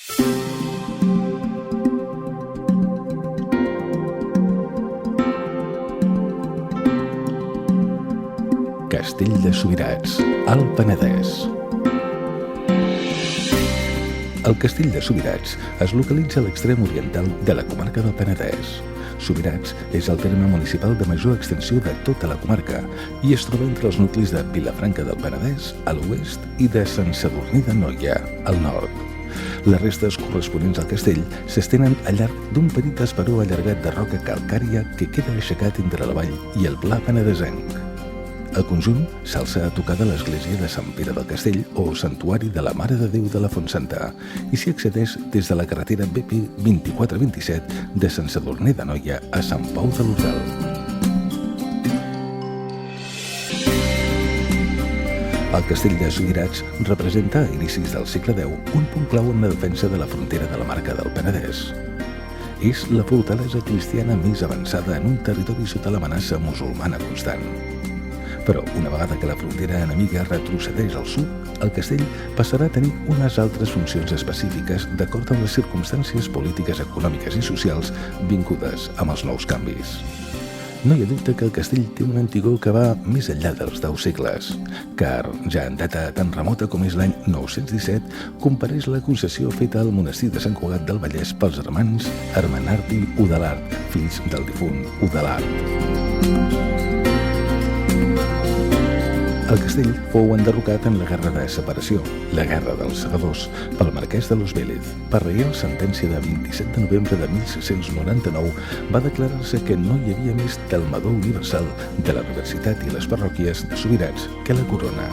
Castell de Subirats, al Penedès. El Castell de Subirats es localitza a l'extrem oriental de la comarca del Penedès. Subirats és el terme municipal de major extensió de tota la comarca i es troba entre els nuclis de Vilafranca del Penedès, a l'oest, i de Sant Sadurní d'Anoia, al nord. Les restes corresponents al castell s'estenen al llarg d'un petit esperó allargat de roca calcària que queda aixecat entre la vall i el pla penedesenc. El conjunt s'alça a tocar de l'església de Sant Pere del Castell o Santuari de la Mare de Déu de la Fontsanta i s'hi accedeix des de la carretera BP 2427 de Sant Sadurní d'Anoia a Sant Pau de l'Hotel. El Castell de Subirats representa a inicis del segle X un punt clau en la defensa de la frontera de la Marca del Penedès. És la fortalesa cristiana més avançada en un territori sota l'amenaça musulmana constant. Però una vegada que la frontera enemiga retrocedeix al sud, el castell passarà a tenir unes altres funcions específiques d'acord amb les circumstàncies polítiques, econòmiques i socials vingudes amb els nous canvis. No hi ha dubte que el castell té un antigor que va més enllà dels 10 segles, car ja en data tan remota com és l'any 917 compareix la concessió feta al monestir de Sant Cugat del Vallès pels germans Ermenard i Udalard, fills del difunt Udalard. El castell fou enderrocat en la Guerra de Separació, la Guerra dels Segadors, pel marquès de Los Vélez. Per reial sentència de 27 de novembre de 1699 va declarar-se que no hi havia més talmador universal de la universitat i les parròquies de Subirats que la corona.